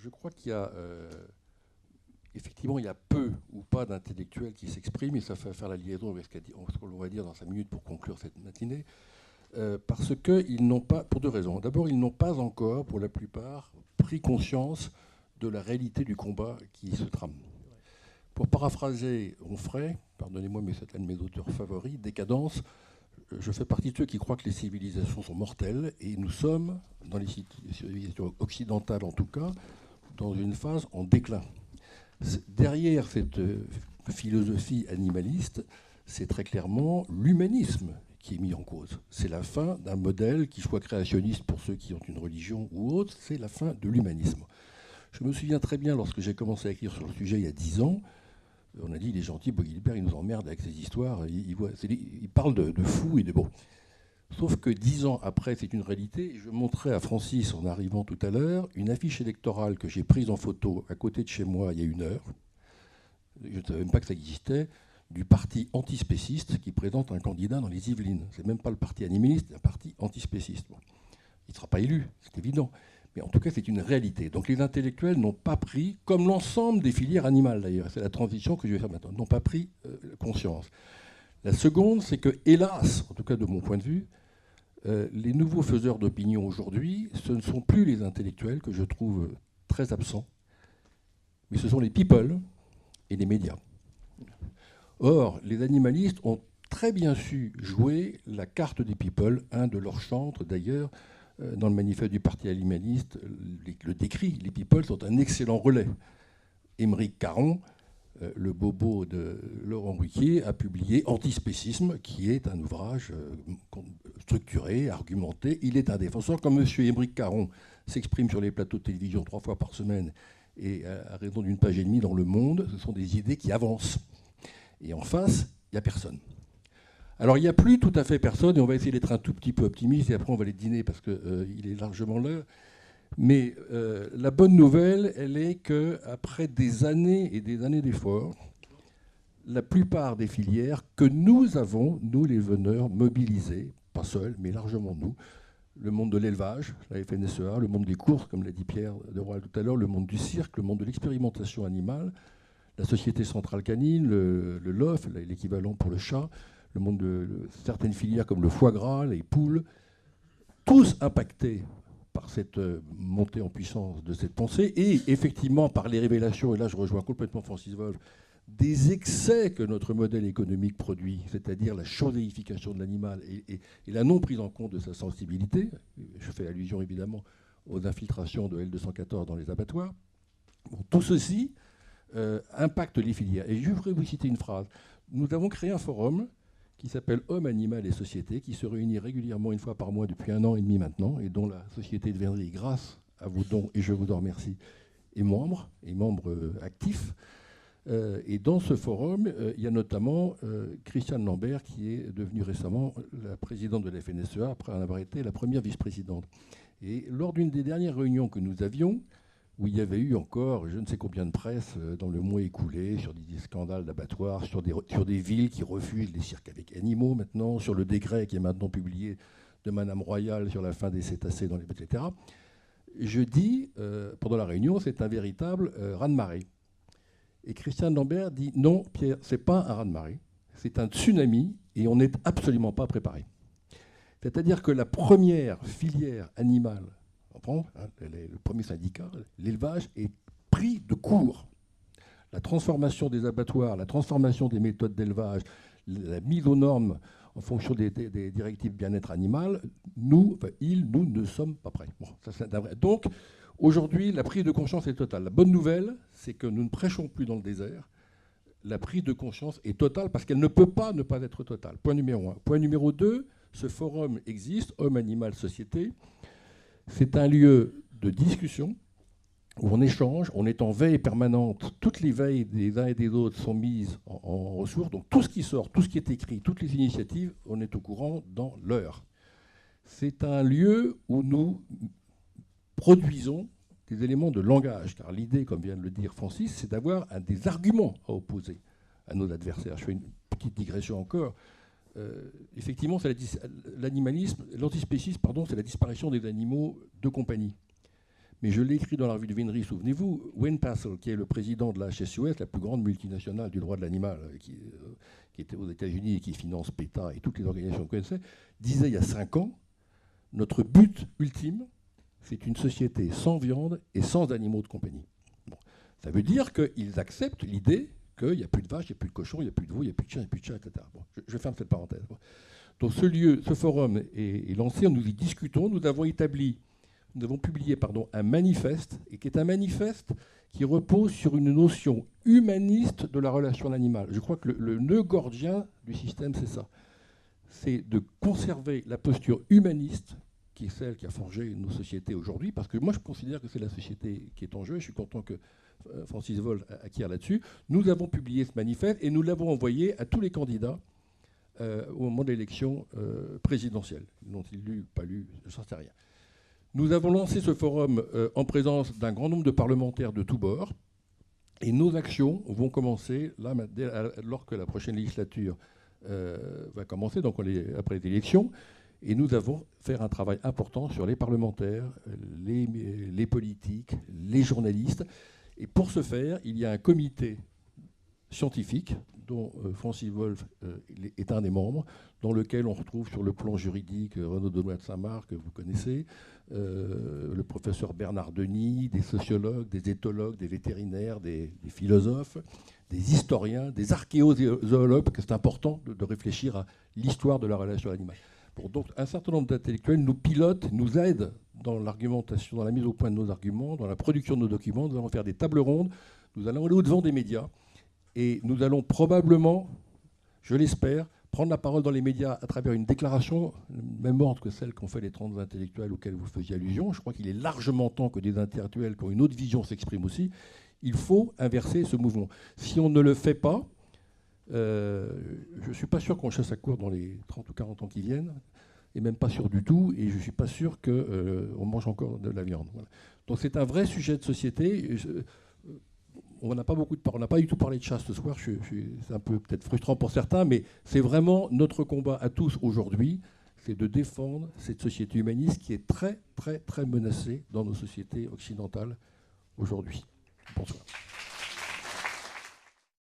je crois qu'il y a effectivement il y a peu ou pas d'intellectuels qui s'expriment, et ça fait faire la liaison avec ce qu'on va dire dans 5 minutes pour conclure cette matinée, parce qu'ils n'ont pas, pour deux raisons. D'abord, ils n'ont pas encore, pour la plupart, pris conscience de la réalité du combat qui se trame. Pour paraphraser Onfray, pardonnez-moi, mais c'est un de mes auteurs favoris, Décadence, je fais partie de ceux qui croient que les civilisations sont mortelles, et nous sommes, dans les civilisations occidentales en tout cas, dans une phase en déclin. Derrière cette philosophie animaliste, c'est très clairement l'humanisme qui est mis en cause. C'est la fin d'un modèle, qui soit créationniste pour ceux qui ont une religion ou autre, c'est la fin de l'humanisme. Je me souviens très bien, lorsque j'ai commencé à écrire sur le sujet il y a 10 ans, on a dit, il est gentil, Bois-Guilbert, il nous emmerde avec ses histoires, il parle de fous et de bon. Sauf que 10 ans après, c'est une réalité. Je montrais à Francis, en arrivant tout à l'heure, une affiche électorale que j'ai prise en photo à côté de chez moi il y a 1 heure. Je ne savais même pas que ça existait, du parti antispéciste qui présente un candidat dans les Yvelines. C'est même pas le parti animaliste, c'est un parti antispéciste. Bon. Il ne sera pas élu, c'est évident. Mais en tout cas, c'est une réalité. Donc les intellectuels n'ont pas pris, comme l'ensemble des filières animales d'ailleurs, c'est la transition que je vais faire maintenant, n'ont pas pris conscience. La seconde, c'est que, hélas, en tout cas de mon point de vue, les nouveaux faiseurs d'opinion aujourd'hui, ce ne sont plus les intellectuels que je trouve très absents, mais ce sont les people et les médias. Or, les animalistes ont très bien su jouer la carte des people, un de leurs chantres d'ailleurs, dans le manifeste du Parti animaliste, le décrit. Les people sont un excellent relais. Émeric Caron, le bobo de Laurent Ruquier, a publié Antispécisme, qui est un ouvrage structuré, argumenté. Il est un défenseur. Comme M. Émeric Caron s'exprime sur les plateaux de télévision 3 fois par semaine, et à raison d'une page et demie dans Le Monde, ce sont des idées qui avancent. Et en face, il n'y a personne. Alors il n'y a plus tout à fait personne, et on va essayer d'être un tout petit peu optimiste, et après on va aller dîner parce qu'il est largement l'heure. Mais la bonne nouvelle, elle est qu'après des années et des années d'efforts, la plupart des filières que nous avons, nous les veneurs, mobilisés, pas seuls, mais largement nous, le monde de l'élevage, la FNSEA, le monde des courses, comme l'a dit Pierre de Roy tout à l'heure, le monde du cirque, le monde de l'expérimentation animale, la Société Centrale Canine, le LOF, l'équivalent pour le chat, le monde de certaines filières comme le foie gras, les poules, tous impactés par cette montée en puissance de cette pensée, et effectivement par les révélations, et là je rejoins complètement Francis Wolff, des excès que notre modèle économique produit, c'est-à-dire la choseification de l'animal et la non prise en compte de sa sensibilité. Je fais allusion évidemment aux infiltrations de L214 dans les abattoirs. Bon, tout ceci impacte les filières. Et je voudrais vous citer une phrase. Nous avons créé un forum qui s'appelle Homme, Animal et Société, qui se réunit régulièrement 1 fois par mois depuis 1 an et demi maintenant, et dont la Société de Vernerie, grâce à vos dons, et je vous en remercie, est membre actif. Et dans ce forum, il y a notamment Christiane Lambert, qui est devenue récemment la présidente de la FNSEA, après en avoir été la première vice-présidente. Et lors d'une des dernières réunions que nous avions, où il y avait eu encore je ne sais combien de presse dans le mois écoulé, sur des scandales d'abattoirs, sur des villes qui refusent les cirques avec animaux maintenant, sur le décret qui est maintenant publié de Madame Royal sur la fin des cétacés, etc. Je dis, pendant la réunion, c'est un véritable raz-de-marée. Et Christiane Lambert dit, non, Pierre, ce n'est pas un raz-de-marée, c'est un tsunami et on n'est absolument pas préparé. C'est-à-dire que la première filière animale, le premier syndicat, l'élevage, est pris de court. La transformation des abattoirs, la transformation des méthodes d'élevage, la mise aux normes en fonction des directives bien-être animal, nous ne sommes pas prêts. Bon, ça, c'est vrai. Donc, aujourd'hui, la prise de conscience est totale. La bonne nouvelle, c'est que nous ne prêchons plus dans le désert. La prise de conscience est totale parce qu'elle ne peut pas ne pas être totale. Point numéro 1. Point numéro 2, ce forum existe, Homme, Animal, Société. C'est un lieu de discussion où on échange, on est en veille permanente. Toutes les veilles des uns et des autres sont mises en ressources. Donc tout ce qui sort, tout ce qui est écrit, toutes les initiatives, on est au courant dans l'heure. C'est un lieu où nous produisons des éléments de langage. Car l'idée, comme vient de le dire Francis, c'est d'avoir des arguments à opposer à nos adversaires. Je fais une petite digression encore. Effectivement, c'est l'animalisme, l'antispécisme, pardon, c'est la disparition des animaux de compagnie. mais je l'ai écrit dans la revue de Vinery. Souvenez-vous, Wayne Passel, qui est le président de la HSUS, la plus grande multinationale du droit de l'animal, qui était aux États-Unis et qui finance PETA et toutes les organisations qu'on connaissait, disait il y a 5 ans, notre but ultime, c'est une société sans viande et sans animaux de compagnie. Bon. Ça veut dire qu'ils acceptent l'idée qu'il n'y a plus de vaches, il n'y a plus de cochons, il n'y a plus de veaux, il n'y a plus de chiens, il n'y a plus de chats, etc. Bon, je ferme cette parenthèse. Bon. Donc ce forum est lancé, nous y discutons, nous avons publié un manifeste, et qui est un manifeste qui repose sur une notion humaniste de la relation à l'animal. Je crois que le nœud gordien du système, c'est ça. C'est de conserver la posture humaniste, qui est celle qui a forgé nos sociétés aujourd'hui, parce que moi je considère que c'est la société qui est en jeu, et je suis content que Francis Wolf acquiert là-dessus. Nous avons publié ce manifeste, et nous l'avons envoyé à tous les candidats au moment de l'élection présidentielle. L'ont-ils lu, pas lu, je n'en sais rien. Nous avons lancé ce forum en présence d'un grand nombre de parlementaires de tous bords, et nos actions vont commencer là, lors que la prochaine législature va commencer, donc après les élections, et nous allons faire un travail important sur les parlementaires, les politiques, les journalistes, et pour ce faire, il y a un comité scientifique dont Francis Wolf est un des membres, dans lequel on retrouve sur le plan juridique Renaud Denoy de Saint-Marc, que vous connaissez, le professeur Bernard Denis, des sociologues, des éthologues, des vétérinaires, des philosophes, des historiens, des archéozoologues, parce que c'est important de réfléchir à l'histoire de la relation animale. Bon, donc un certain nombre d'intellectuels nous pilotent, nous aident dans l'argumentation, dans la mise au point de nos arguments, dans la production de nos documents. Nous allons faire des tables rondes, nous allons aller au-devant des médias, et nous allons probablement, je l'espère, prendre la parole dans les médias à travers une déclaration, même ordre que celle qu'ont fait les 30 intellectuels auxquels vous faisiez allusion. Je crois qu'il est largement temps que des intellectuels qui ont une autre vision s'expriment aussi. Il faut inverser ce mouvement. Si on ne le fait pas, je ne suis pas sûr qu'on chasse à court dans les 30 ou 40 ans qui viennent, et même pas sûr du tout, et je ne suis pas sûr qu'on mange encore de la viande. Voilà. Donc c'est un vrai sujet de société. On n'a pas du tout parlé de chasse ce soir, c'est un peu peut-être frustrant pour certains, mais c'est vraiment notre combat à tous aujourd'hui, c'est de défendre cette société humaniste qui est très, très, très menacée dans nos sociétés occidentales aujourd'hui. Bonsoir.